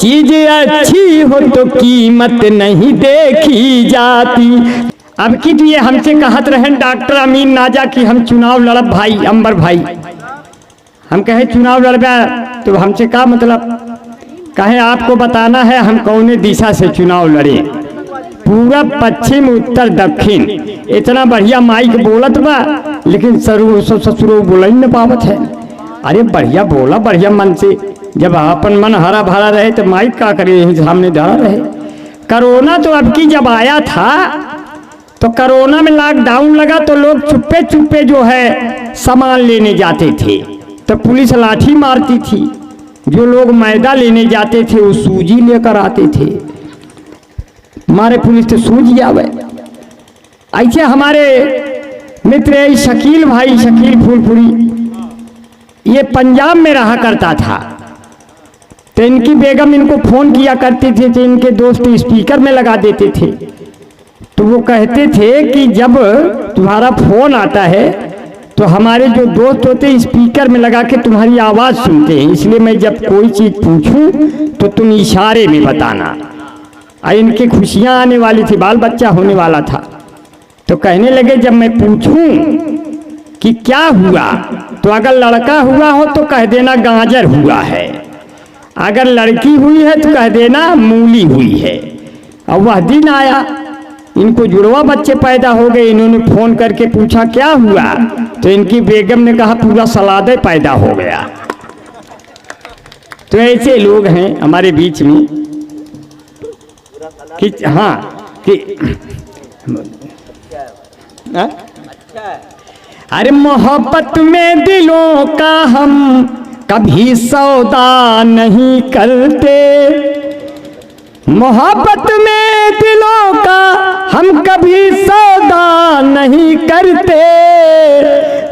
चीज अच्छी हो तो कीमत नहीं देखी जाती। अब की तो ये हमसे कहत रहे डॉक्टर अमीन नाजा कि हम चुनाव लड़ब भाई अंबर भाई। हम कहे चुनाव लड़बा तो हमसे क्या मतलब, कहे आपको बताना है हम कौन दिशा से चुनाव लड़े, पूरब पश्चिम उत्तर दक्षिण। इतना बढ़िया माइक बोलत बा लेकिन ससुरो बोल ही न पावत है। अरे बढ़िया बोला बढ़िया मन से, जब अपन मन हरा भरा रहे तो माइक क्या करे, यही सामने धरा रहे। कोरोना तो अब की जब आया था तो कोरोना में लॉकडाउन लगा तो लोग चुप्पे चुप्पे जो है सामान लेने जाते थे तो पुलिस लाठी मारती थी। जो लोग मैदा लेने जाते थे वो सूजी लेकर आते थे, हमारे पुलिस तो सूजी आवे। ऐसे हमारे मित्र शकील भाई शकील फूलपुरी ये पंजाब में रहा करता था, तो इनकी बेगम इनको फोन किया करती थी तो इनके दोस्त स्पीकर में लगा देते थे। तो वो कहते थे कि जब तुम्हारा फोन आता है तो हमारे जो दोस्त होते स्पीकर में लगा के तुम्हारी आवाज़ सुनते हैं, इसलिए मैं जब कोई चीज़ पूछूं तो तुम इशारे में बताना। इनकी खुशियां आने वाली थी, बाल बच्चा होने वाला था, तो कहने लगे जब मैं पूछूं कि क्या हुआ तो अगर लड़का हुआ हो तो कह देना गाजर हुआ है, अगर लड़की हुई है तो कह देना मूली हुई है। और वह दिन आया इनको जुड़वा बच्चे पैदा हो गए, इन्होंने फोन करके पूछा क्या हुआ तो इनकी बेगम ने कहा पूरा सलाद पैदा हो गया। तो ऐसे लोग हैं हमारे बीच में कि हाँ कि अरे मोहब्बत में दिलों का हम कभी सौदा नहीं करते, मोहब्बत में दिलों का हम कभी सौदा नहीं करते,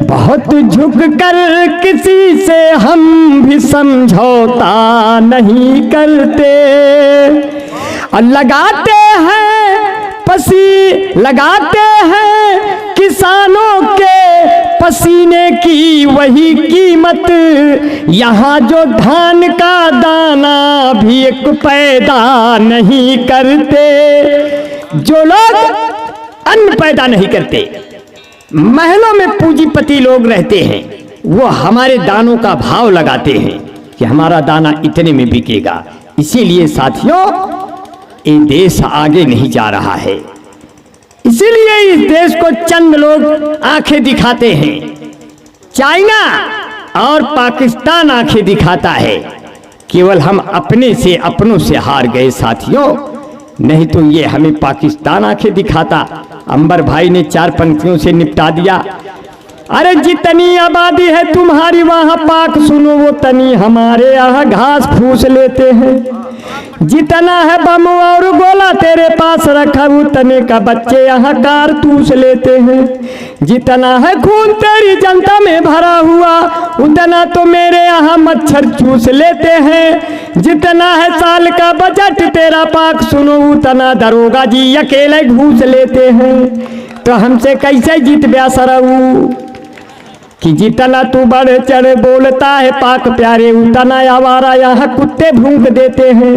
बहुत झुक कर किसी से हम भी समझौता नहीं करते। और लगाते हैं किसानों के पसीने की वही कीमत, यहाँ जो धान का दाना भी एक पैदा नहीं करते। जो लोग अन्न पैदा नहीं करते, महलों में पूंजीपति लोग रहते हैं, वो हमारे दानों का भाव लगाते हैं कि हमारा दाना इतने में बिकेगा। इसीलिए साथियों ये देश आगे नहीं जा रहा है, इसीलिए इस देश को चंद लोग आंखें दिखाते हैं। चाइना और पाकिस्तान आंखें दिखाता है, केवल हम अपनों से हार गए साथियों, नहीं तो ये हमें पाकिस्तान आंखें दिखाता। अंबर भाई ने 4 पंक्तियों से निपटा दिया। अरे जितनी आबादी है तुम्हारी वहां पाक सुनो वो तनी हमारे यहाँ घास फूस लेते हैं, जितना है बम और गोला तेरे पास रखा उतने का बच्चे यहाँ कारतूस लेते हैं, जितना है खून तेरी जनता में भरा हुआ उतना तो मेरे यहाँ मच्छर चूस लेते हैं, जितना है साल का बजट तेरा पाक सुनो उतना दरोगा जी अकेले घूस लेते हैं। तो हमसे कैसे जीत ब्या सरऊ कि जितना तू बढ़ चढ़ बोलता है पाक प्यारे उतना आवारा यहाँ कुत्ते भूंक देते हैं,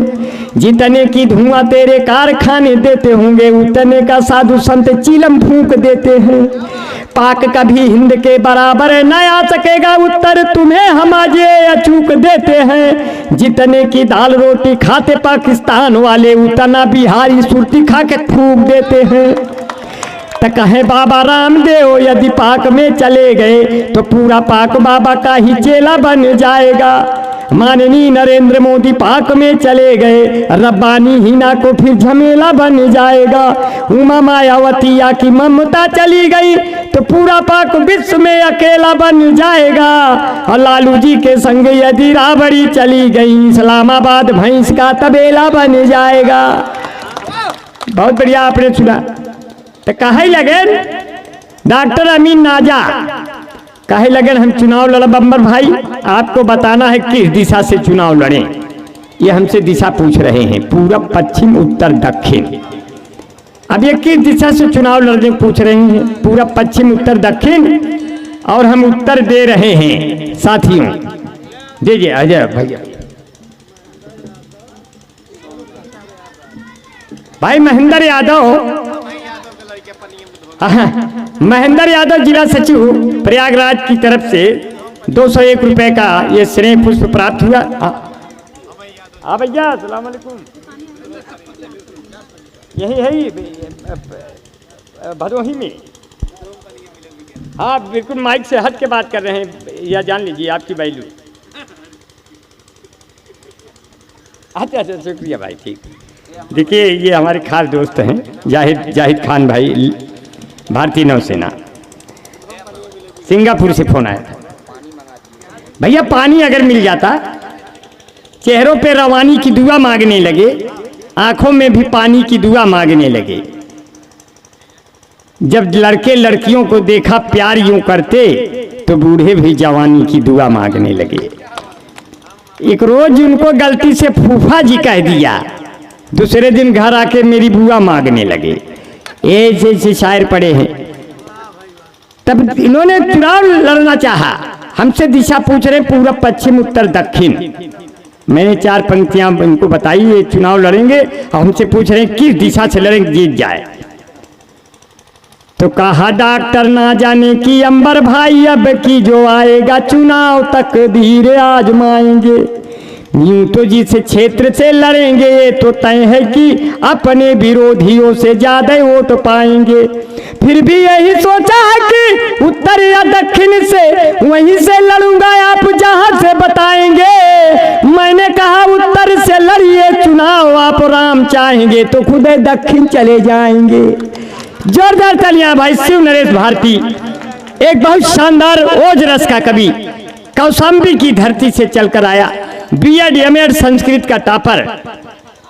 जितने की धुआं तेरे कारखाने देते होंगे उतने का साधु संत चीलम फूंक देते हैं। पाक कभी हिंद के बराबर न आ सकेगा उत्तर तुम्हें हम आज अचूक देते हैं, जितने की दाल रोटी खाते पाकिस्तान वाले उतना बिहारी सुरती खा के फूंक देते हैं। तो कहे बाबा रामदेव यदि पाक में चले गए तो पूरा पाक बाबा का ही चेला बन जाएगा। माननीय नरेंद्र मोदी पाक में चले गए रब्बानी हिना को फिर झमेला बन जाएगा। उमा मायावतिया की ममता चली गई तो पूरा पाक विश्व में अकेला बन जाएगा। और लालू जी के संग यदि राबड़ी चली गई इस्लामाबाद भैंस का तबेला बन जाएगा। बहुत बढ़िया आपने सुना। तो कहे लगन डॉक्टर अमीन नाजा कहे लगन हम चुनाव लड़ब अंबर भाई, आपको बताना है किस दिशा से चुनाव लड़ें। ये हमसे दिशा पूछ रहे हैं, पूरब पश्चिम उत्तर दक्षिण। अब ये किस दिशा से चुनाव लड़ने पूछ रहे हैं, पूरब पश्चिम उत्तर दक्षिण, और हम उत्तर दे रहे हैं साथियों। दीजिए अजय भैया। भाई महेंद्र यादव, महेंद्र यादव जिला सचिव प्रयागराज की तरफ से 201 रुपए का ये स्नेह पुष्प प्राप्त हुआ। हाँ भैया अस्सलाम वालेकुम। यही है भदोही में। हाँ बिल्कुल माइक से हट के बात कर रहे हैं, या जान लीजिए आपकी वैल्यू। अच्छा शुक्रिया भाई, ठीक। देखिए ये हमारे खास दोस्त हैं जाहिद खान भाई, भारतीय नौसेना, सिंगापुर से फोन आया था। भैया पानी अगर मिल जाता, चेहरों पे रवानी की दुआ मांगने लगे, आंखों में भी पानी की दुआ मांगने लगे। जब लड़के लड़कियों को देखा प्यार यूं करते, तो बूढ़े भी जवानी की दुआ मांगने लगे। एक रोज उनको गलती से फूफा जी कह दिया, दूसरे दिन घर आके मेरी बुआ मांगने लगे। ऐसे शायर पड़े हैं। तब इन्होंने चुनाव लड़ना चाहा, हमसे दिशा पूछ रहे पूर्व पश्चिम उत्तर दक्षिण। मैंने 4 पंक्तियां इनको बताई, ये चुनाव लड़ेंगे और हमसे पूछ रहे किस दिशा से लड़ेंगे जीत जाए। तो कहा डॉक्टर ना जाने की अंबर भाई, अब की जो आएगा चुनाव तकदीर आजमाएंगे। यूं तो जिस क्षेत्र से लड़ेंगे ये तो तय है कि अपने विरोधियों से ज्यादा वोट पाएंगे। फिर भी यही सोचा है कि उत्तर या दक्षिण से वहीं से लड़ूंगा, आप जहां से बताएंगे। मैंने कहा उत्तर से लड़िए चुनाव, आप राम चाहेंगे तो खुद दक्षिण चले जाएंगे। जोरदार तालियां भाई। शिव नरेश भारती एक बहुत शानदार ओज रस का कवि, कौशाम्बी की धरती से चलकर आया, B.Ed. M.Ed. संस्कृत का टॉपर,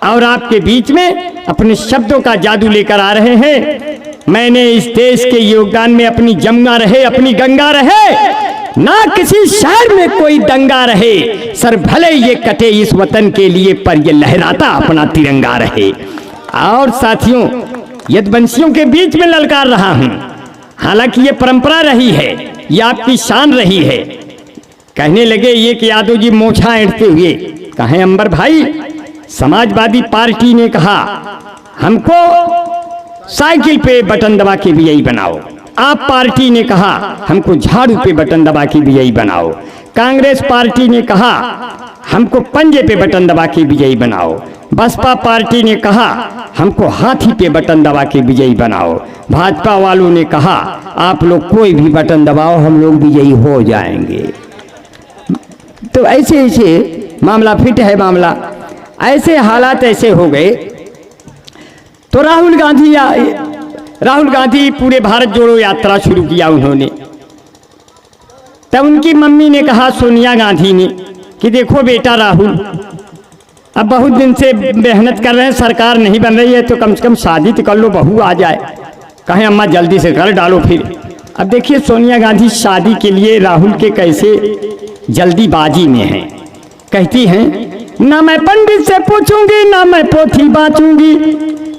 और आपके बीच में अपने शब्दों का जादू लेकर आ रहे हैं। मैंने इस देश के योगदान में अपनी जमुना रहे, अपनी गंगा रहे, ना किसी शहर में कोई दंगा रहे। सर भले ये कटे इस वतन के लिए, पर ये लहराता अपना तिरंगा रहे। और साथियों, यदवंशियों के बीच में ललकार रहा हूं, हालांकि ये परंपरा रही है, ये आपकी शान रही है। कहने लगे ये कि यादव जी मोछा ऐंठते हुए, कहें अंबर भाई समाजवादी पार्टी ने कहा हमको साइकिल पे बटन दबा के बीआई बनाओ, आप पार्टी ने कहा हमको झाड़ू पे बटन दबा के बीआई बनाओ, कांग्रेस पार्टी ने कहा हमको पंजे पे बटन दबा के विजयी बनाओ, बसपा पार्टी ने कहा हमको हाथी पे बटन दबा के विजयी बनाओ, भाजपा वालों ने कहा आप लोग कोई भी बटन दबाओ हम लोग विजयी हो जाएंगे। तो ऐसे ऐसे मामला फिट है मामला, ऐसे हालात ऐसे हो गए। तो राहुल गांधी पूरे भारत जोड़ो यात्रा शुरू किया उन्होंने। तब उनकी मम्मी ने कहा सोनिया गांधी ने कि देखो बेटा राहुल, अब बहुत दिन से मेहनत कर रहे हैं, सरकार नहीं बन रही है, तो कम से कम शादी तो कर लो, बहू आ जाए। कहें अम्मा जल्दी से कर डालो फिर। अब देखिए सोनिया गांधी शादी के लिए राहुल के कैसे जल्दीबाजी में हैं। कहती हैं ना मैं पंडित से पूछूंगी ना मैं पोथी बाँचूंगी,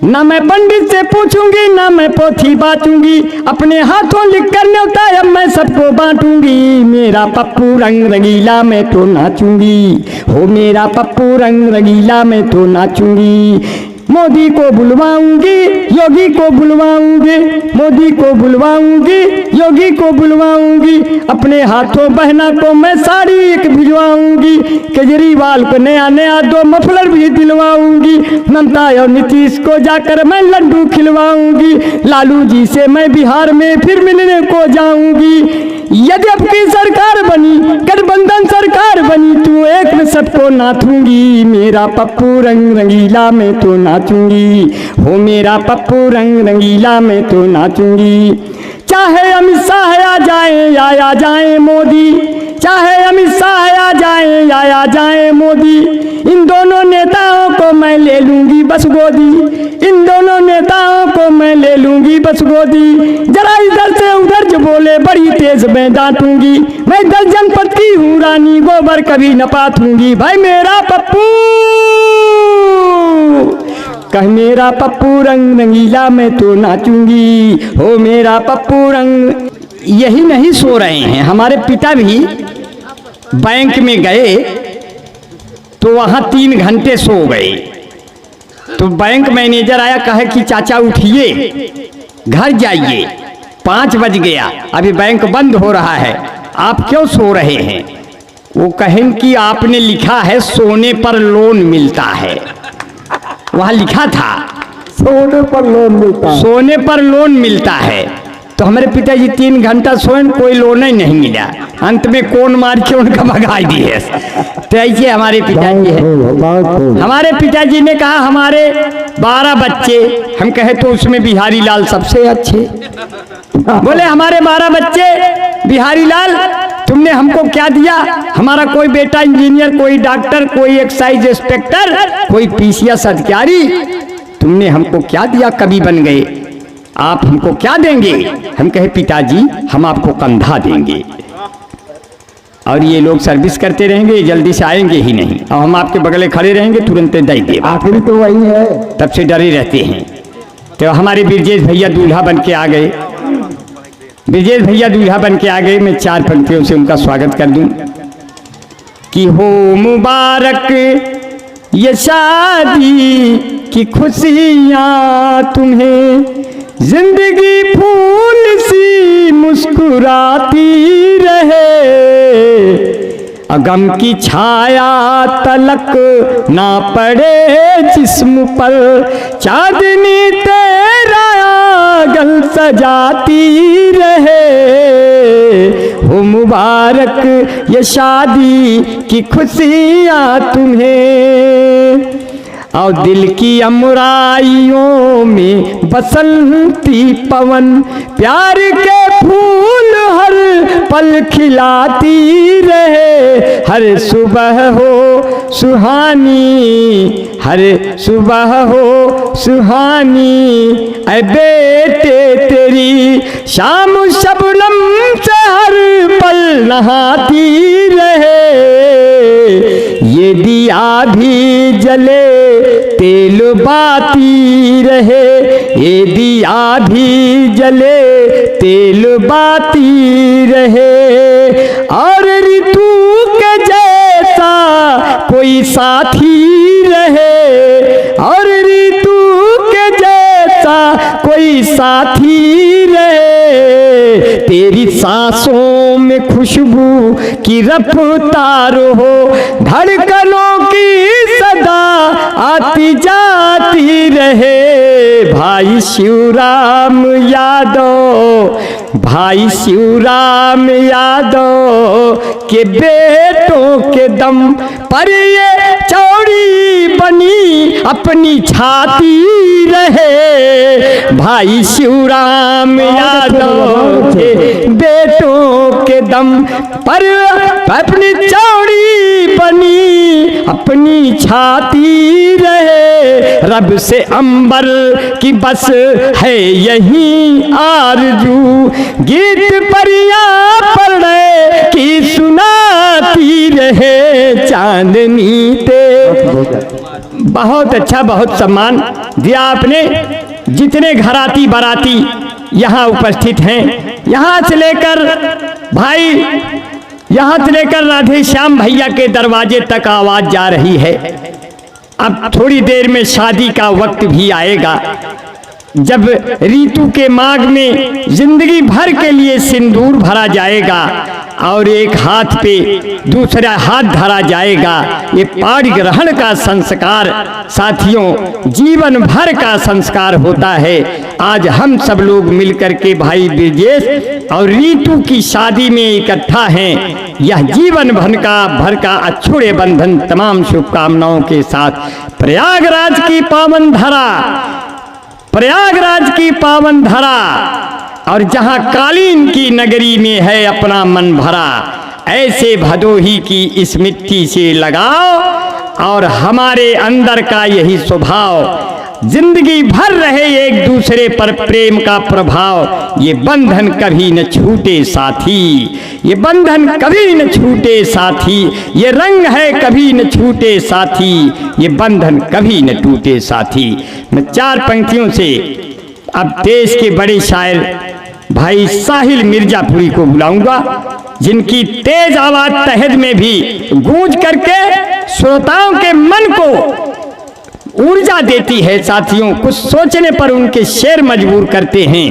ना मैं पंडित से पूछूंगी ना मैं पोथी बाँचूंगी, अपने हाथों लिख कर न्योता अब मैं सबको बांटूंगी, मेरा पप्पू रंग रंगीला मैं तो नाचूंगी, हो मेरा पप्पू रंग रंगीला मैं तो नाचूंगी। मोदी को बुलवाऊंगी योगी को बुलवाऊंगी, मोदी को बुलवाऊंगी योगी को बुलवाऊंगी, अपने हाथों बहना को मैं साड़ी एक भिजवाऊंगी, केजरीवाल को नया नया 2 मफलर भी दिलवाऊंगी, ममता और नीतीश को जाकर मैं लड्डू खिलवाऊंगी, लालू जी से मैं बिहार में फिर मिलने को जाऊंगी। यदि आपकी सरकार बनी, गठबंधन सरकार बनी, तू एक में सबको नाचूंगी, मेरा पप्पू रंग रंगीला मैं तो नाचूंगी, हो मेरा पप्पू रंग रंगीला मैं तो नाचूंगी। चाहे अमित शाह आ जाए या आ जाए मोदी, चाहे अमित शाह आ जाए या आ जाए मोदी, इन दोनों नेताओं को मैं ले लूंगी बस गोदी, इन दोनों नेताओं को मैं ले लूंगी बस गोदी। जरा इधर से उधर जो बोले बड़ी तेज मैं डांटूंगी, मैं 10 जनपद की हूँ रानी, गोबर कभी न पाथूंगी। भाई मेरा पप्पू कह मेरा पप्पू रंग रंगीला मैं तो नाचूंगी, हो मेरा पप्पू रंग। यही नहीं सो रहे हैं, हमारे पिता भी बैंक में गए तो वहाँ 3 घंटे सो गए। तो बैंक मैनेजर आया, कहे कि चाचा उठिए, घर जाइए, 5 बज गया, अभी बैंक बंद हो रहा है, आप क्यों सो रहे हैं? वो कहें कि आपने लिखा है सोने पर लोन मिलता है। वहाँ लिखा था सोने पर लोन मिलता है। सोने पर लोन मिलता है। तो हमारे पिताजी 3 घंटा सोए, कोई लोन ही नहीं मिला। अंत में कौन मार के उनका भगा दिए। तो ऐसे हमारे पिताजी है। हमारे पिताजी ने कहा हमारे 12 बच्चे, हम कहे तो उसमें बिहारी लाल सबसे अच्छे। बोले हमारे 12 बच्चे, बिहारी लाल तुमने हमको क्या दिया? हमारा कोई बेटा इंजीनियर, कोई डॉक्टर, कोई एक्साइज इंस्पेक्टर, कोई पीसीएस अधिकारी, तुमने हमको क्या दिया? कवि बन गए, आप हमको क्या देंगे? हम कहे पिताजी हम आपको कंधा देंगे और ये लोग सर्विस करते रहेंगे, जल्दी से आएंगे ही नहीं, और हम आपके बगले खड़े रहेंगे, तुरंत दे दे। आखिर तो वही है, तब से डरे रहते हैं। तो हमारे ब्रजेश भैया दूल्हा बन के आ गए। ब्रजेश भैया दूल्हा बन के आ गए। मैं 4 पंक्तियों से उनका स्वागत कर दूं कि हो मुबारक ये शादी की खुशियाँ तुम्हें, जिंदगी फूल सी मुस्कुराती रहे, गम की छाया तलक ना पड़े जिस्म पर, चांदनी तेरा आंगन सजाती रहे। हो मुबारक ये शादी की खुशियाँ तुम्हें, और दिल की अमराइयों में बसंती पवन, प्यार के फूल हर पल खिलाती रहे। हर सुबह हो सुहानी, हर सुबह हो सुहानी, ऐ बेटे तेरी शाम शबनम से हर पल नहाती रहे। ये दिया भी जले तेल बाती रहे, ये दिया भी जले तेल बाती रहे, और ऋतु के जैसा कोई साथी रहे, और ऋतु के जैसा कोई साथी रहे। तेरी सांसों में खुशबू की रफ्तार हो, धड़कनों की सदा आती जाती रहे। भाई शिवराम यादव, भाई शिवराम यादव के बेटों के दम पर ये चौड़ी बनी अपनी छाती रहे। भाई शिवराम यादव के बेटों के दम पर अपनी चौड़ी बनी अपनी छाती रहे। रब से अंबर की बस है यही आरजू, गीत परियां पढ़े की सुनाती रहे। चांदनी ते बहुत अच्छा, बहुत सम्मान दिया आपने। जितने घराती बाराती यहाँ उपस्थित हैं, यहाँ से लेकर भाई, यहाँ से लेकर राधे श्याम भैया के दरवाजे तक आवाज जा रही है। अब थोड़ी देर में शादी का वक्त भी आएगा, जब ऋतु के मांग में जिंदगी भर के लिए सिंदूर भरा जाएगा और एक हाथ पे दूसरा हाथ धरा जाएगा। ये पाणी ग्रहण का संस्कार साथियों जीवन भर का संस्कार होता है। आज हम सब लोग मिलकर के भाई ब्रजेश और ऋतु की शादी में इकट्ठा हैं। यह जीवन भर का अछूड़े बंधन तमाम शुभकामनाओं के साथ प्रयागराज की पावन धरा, प्रयागराज की पावन धरा और जहां कालीन की नगरी में है अपना मन भरा, ऐसे भदोही की इस मिट्टी से लगाओ और हमारे अंदर का यही स्वभाव जिंदगी भर रहे एक दूसरे पर प्रेम का प्रभाव। ये बंधन कभी न छूटे साथी, ये बंधन कभी न छूटे साथी, ये रंग है कभी न छूटे साथी, ये बंधन कभी न टूटे साथी। मैं 4 पंक्तियों से अब देश के बड़े शायर भाई साहिल मिर्जापुरी को बुलाऊंगा, जिनकी तेज आवाज तहद में भी गूंज करके श्रोताओं के मन को ऊर्जा ऊर्जा देती है साथियों। कुछ सोचने पर उनके शेर मजबूर करते हैं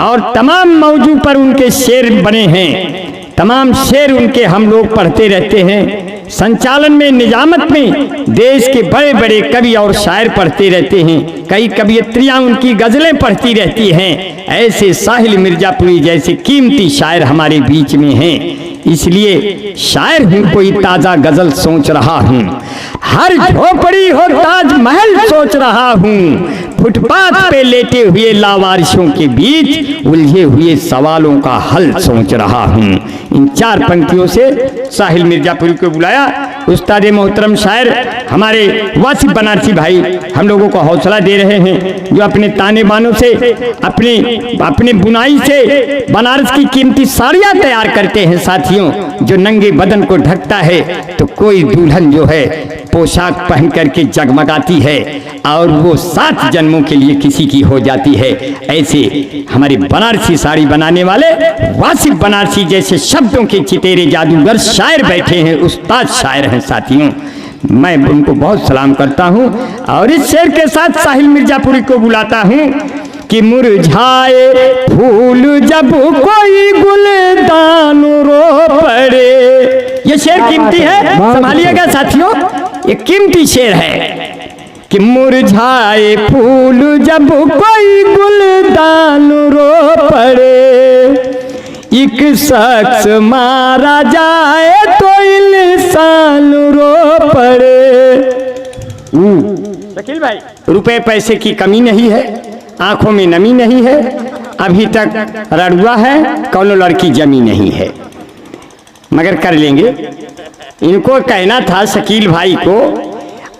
और तमाम मौजू पर उनके शेर बने हैं। तमाम शेर उनके हम लोग पढ़ते रहते हैं। संचालन में, निजामत में देश के बड़े बड़े कवि और शायर पढ़ते रहते हैं। कई कवियत्रियां उनकी गज़लें पढ़ती रहती हैं। ऐसे साहिल मिर्जापुरी जैसे कीमती शायर हमारे बीच में हैं। इसलिए शायर हूँ कोई ताज़ा गज़ल सोच रहा हूँ। हर झोपड़ी हो ताजमहल सोच रहा हूँ। फुटपाथ पे लेटे हुए लावारिशों के बीच उलझे हुए सवालों का हल सोच रहा हूँ। इन 4 पंक्तियों से साहिल मिर्जापुरी को बुलाया। उस्ताद मोहतरम शायर हमारे वासिफ बनारसी भाई हम लोगों को हौसला दे रहे हैं, जो अपने ताने बानों से, अपने बुनाई से बनारस की कीमती साड़ियाँ तैयार करते हैं साथियों, जो नंगे बदन को ढकता है तो कोई दुल्हन जो है पोशाक पहन करके जगमगाती है और वो 7 जन्मों के लिए किसी की हो जाती है। ऐसे हमारे बनारसी साड़ी बनाने वाले वासिफ बनारसी जैसे शब्दों के चितेरे जादूगर शायर बैठे हैं, उस्ताद शायर हैं साथियों। मैं उनको बहुत सलाम करता हूँ और इस शेर के साथ साहिल मिर्जापुरी को बुलाता हूँ कि मुरझाए फूल जब कोई गुलदान रो पड़े। ये शेर कीमती है, संभालिएगा साथियों, ये कीमती शेर है कि मुरझाए फूल जब कोई गुलदान रो पड़े, एक शख्स मारा जाए तो इंसान रो पड़े। शकील भाई, रुपए पैसे की कमी नहीं है, आंखों में नमी नहीं है, अभी तक रड़ुआ है, कौनो लड़की जमी नहीं है, मगर कर लेंगे। इनको कहना था शकील भाई को,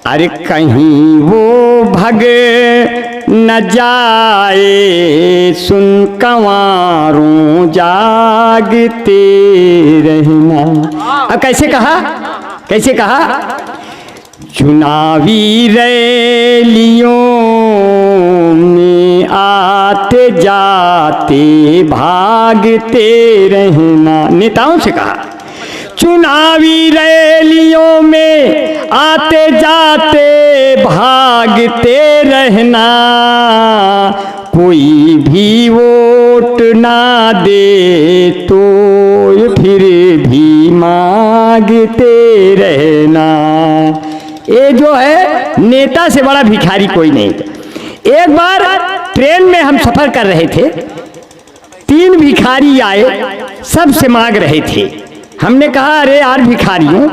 अरे कहीं वो भग न जाए सुन कंवारों जागते रहना। अब कैसे कहा, कैसे कहा? चुनावी रैलियों में आते जाते भागते रहना। नेताओं से कहा, चुनावी रैलियों में आते जाते भागते रहना, कोई भी वोट ना दे तो फिर भी मांगते रहना। ये जो है नेता से बड़ा भिखारी कोई नहीं था। एक बार ट्रेन में हम सफर कर रहे थे, 3 भिखारी आए, सबसे मांग रहे थे। हमने कहा, अरे यार भिखारियों,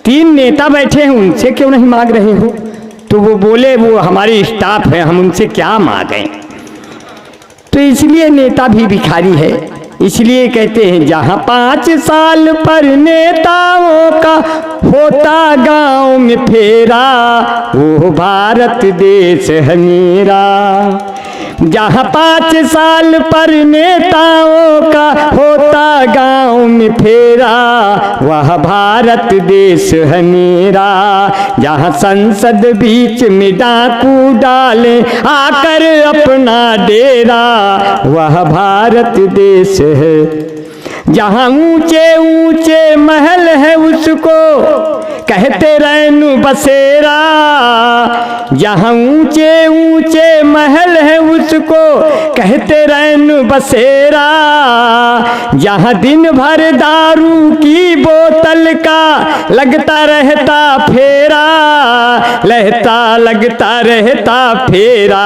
3 नेता बैठे हैं, उनसे क्यों नहीं मांग रहे हो? तो वो बोले, वो हमारे स्टाफ है, हम उनसे क्या मांगें। तो इसलिए नेता भी भिखारी है। इसलिए कहते हैं, जहाँ 5 साल पर नेताओं का होता गांव में फेरा, वो भारत देश है मेरा। जहाँ 5 साल पर नेताओं का होता गांव में फेरा, वह भारत देश है मेरा। जहाँ संसद बीच में डाकू डाले आकर अपना डेरा, वह भारत देश है। जहाँ ऊंचे ऊंचे महल है उसको कहते रैनु बसेरा, जहाँ ऊंचे ऊंचे महल है उसको कहते रैनु बसेरा। जहाँ दिन भर दारू की बोतल का लगता रहता फेरा, लगता रहता फेरा।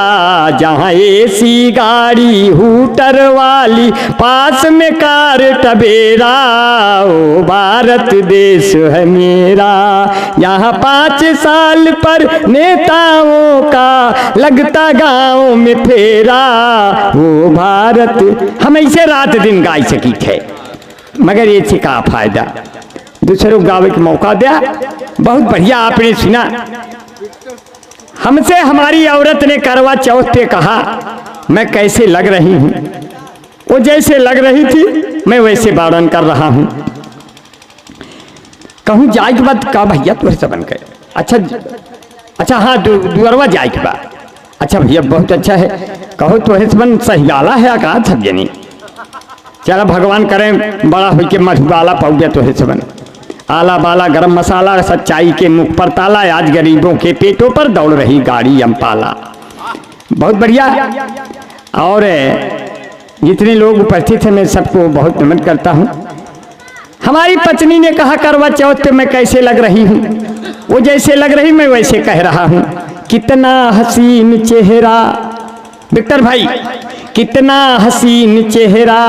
जहाँ एसी गाड़ी हूटर वाली पास में कार टबेरा, ओ भारत देश है मेरा। यहाँ 5 साल पर नेताओं का लगता गांव में फेरा, वो भारत। हम ऐसे रात दिन गाय सकी थे, मगर ये से का फायदा, दूसरों गावे के मौका दिया। बहुत बढ़िया आपने सुना। हमसे हमारी औरत ने करवा चौथ पे कहा, मैं कैसे लग रही हूँ। वो जैसे लग रही थी मैं वैसे वार्णन कर रहा हूँ। कहूँ जाए के बाद का भैया तुझे से बन गए। अच्छा हाँ, दुअरवा जाए के बाद। अच्छा भैया बहुत अच्छा है। कहो तुझे से बन सहियाला है का सब जनी। चलो भगवान करें बड़ा हो के मधुबाला पाऊ गया तुझे से बन। आला बाला गरम मसाला, सच्चाई के मुख पर ताला, आज गरीबों के पेटों पर दौड़ रही गाड़ी अम्पाला। बहुत बढ़िया। और जितने लोग उपस्थित हैं मैं सबको बहुत नमन करता हूँ। हमारी पत्नी ने कहा करवा चौथ पे मैं कैसे लग रही हूँ, वो जैसे लग रही मैं वैसे कह रहा हूँ। कितना हसीन चेहरा विक्टर भाई, कितना हसीन चेहरा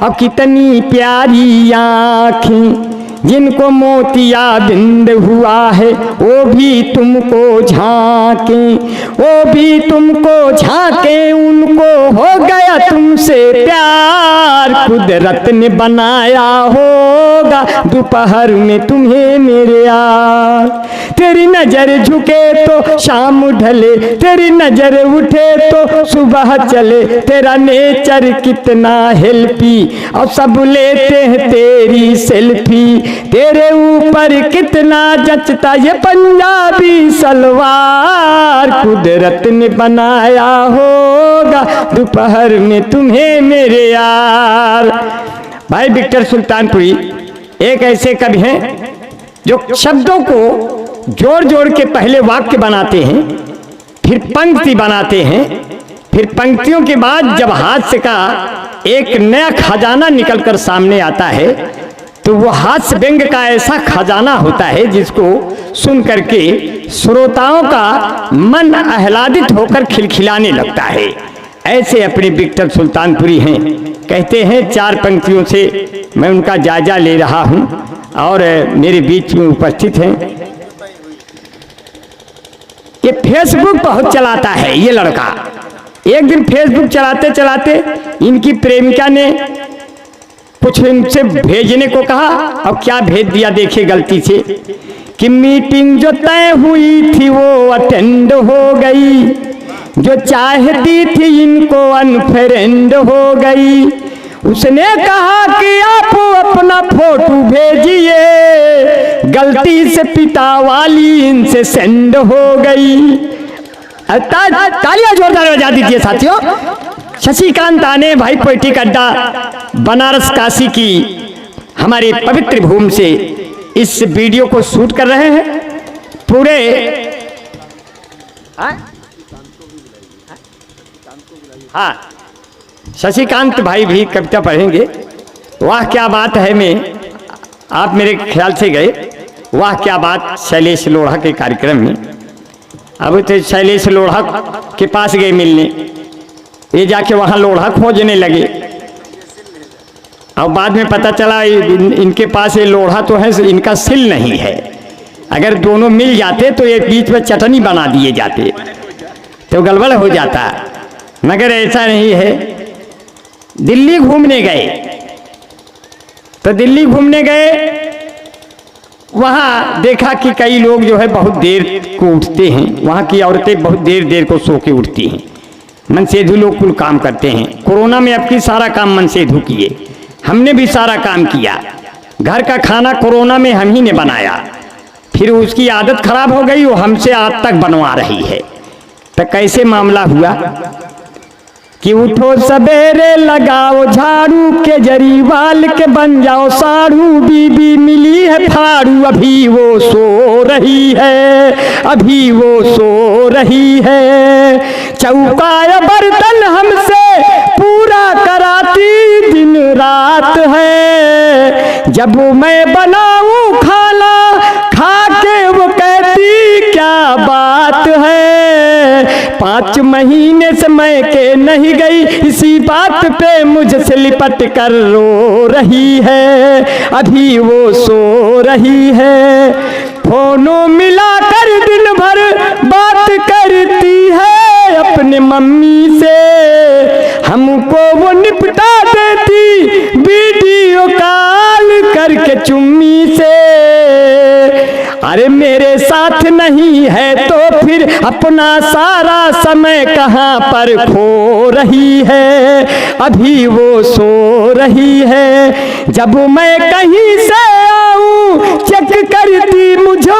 और कितनी प्यारी आँखें, जिनको मोतिया बिंद हुआ है वो भी तुमको झांके, वो भी तुमको झांके, उनको हो गया तुमसे प्यार। कुदरत ने बनाया होगा दोपहर में तुम्हें मेरे यार। तेरी नजर झुके तो शाम ढले, तेरी नजर उठे तो सुबह चले, तेरा नेचर कितना हेल्पी और सब लेते हैं तेरी सेल्फी। तेरे ऊपर कितना जचता ये पंजाबी सलवार। कुदरत ने बनाया होगा दोपहर में तुम्हें मेरे यार। भाई विक्टर सुल्तानपुरी एक ऐसे कवि हैं जो शब्दों को जोड़ जोड़ के पहले वाक्य बनाते हैं, फिर पंक्ति बनाते हैं, फिर पंक्तियों के बाद जब हास्य का एक नया खजाना निकलकर सामने आता है तो वो हास्य व्यंग का ऐसा खजाना होता है जिसको सुन करके श्रोताओं का मन आह्लादित होकर खिलखिलाने लगता है। ऐसे अपने विक्टर सुल्तानपुरी हैं। कहते हैं चार पंक्तियों से मैं उनका जायजा ले रहा हूं और मेरे बीच में उपस्थित हैं। ये फेसबुक बहुत चलाता है ये लड़का। एक दिन फेसबुक चलाते चलाते इनकी प्रेमिका ने कुछ इनसे भेजने को कहा और क्या भेज दिया देखिए गलती से कि मीटिंग जो तय हुई थी वो अटेंड हो गई, जो चाहती थी इनको अनफ्रेंड हो गई। उसने कहा कि आप अपना फोटो भेजिए, गलती से पिता वाली इनसे सेंड हो गई। तालियां जोरदार बजा दीजिए साथियों। शशिकांत आने भाई पोएटिक अड्डा बनारस काशी की हमारी पवित्र भूमि से इस वीडियो को शूट कर रहे हैं। पूरे हाँ शशिकांत भाई भी कविता पढ़ेंगे। वाह क्या बात है में आप मेरे ख्याल से गए, वाह क्या बात शैलेश लोढ़ा के कार्यक्रम में। अब तो शैलेश लोढ़ा के पास गए मिलने, ये जाके वहाँ लोढ़ा खोजने लगे और बाद में पता चला इनके पास ये लोढ़ा तो है, इनका सिल नहीं है। अगर दोनों मिल जाते तो ये बीच में चटनी बना दिए जाते तो गड़बड़ हो जाता, मगर ऐसा नहीं है। दिल्ली घूमने गए तो दिल्ली घूमने गए, वहाँ देखा कि कई लोग जो है बहुत देर को उठते हैं। वहाँ की औरतें बहुत देर देर को सो के उठती हैं। मनसेधु लोग कुल काम करते हैं। कोरोना में अब की सारा काम मनसेधु किए, हमने भी सारा काम किया। घर का खाना कोरोना में हम ही ने बनाया, फिर उसकी आदत खराब हो गई, वो हमसे आज तक बनवा रही है। तो कैसे मामला हुआ कि उठो सवेरे लगाओ झाड़ू, केजरीवाल के बन जाओ साड़ू, बीबी मिली है फाड़ू, अभी वो सो रही है, अभी वो सो रही है। चौका बर्तन हमसे पूरा कराती दिन रात है, जब मैं बनाऊं खाना खा के वो कहती क्या बात है। 5 महीने से मैं के नहीं गई, इसी बात पे मुझसे लिपट कर रो रही है, अभी वो सो रही है। फोनों मिला कर दिन भर बात करती है अपने मम्मी से, हमको वो निपटा देती वीडियो कॉल करके चुम्मी से। अरे मेरे साथ नहीं है तो फिर अपना सारा समय कहाँ पर खो रही है, अभी वो सो रही है। जब मैं कहीं से आऊं चेक करती मुझे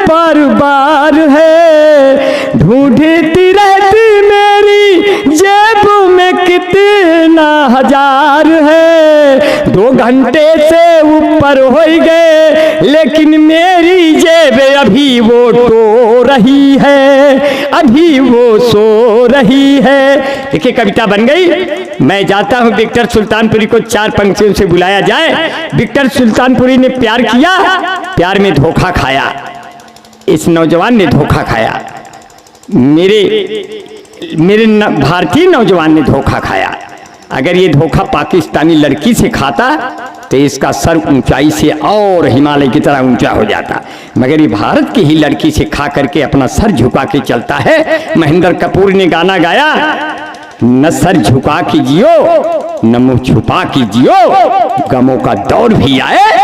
बार बार है, ढूंढती रहती मेरी जेब में कितना हजार इंतजार है। 2 घंटे से ऊपर हो गए लेकिन मेरी जेब अभी वो तो रही है, अभी वो सो रही है। देखिए कविता बन गई। मैं जाता हूं विक्टर सुल्तानपुरी को 4 पंक्तियों से बुलाया जाए। विक्टर सुल्तानपुरी ने प्यार किया, प्यार में धोखा खाया। इस नौजवान ने धोखा खाया, मेरे भारतीय नौजवान ने धोखा खाया। अगर ये धोखा पाकिस्तानी लड़की से खाता तो इसका सर ऊंचाई से और हिमालय की तरह ऊंचा हो जाता, मगर ये भारत की ही लड़की से खा करके अपना सर झुका के चलता है। महेंद्र कपूर ने गाना गाया, न सर झुका के जियो न मुंह छुपा के जियो, गमों का दौर भी आए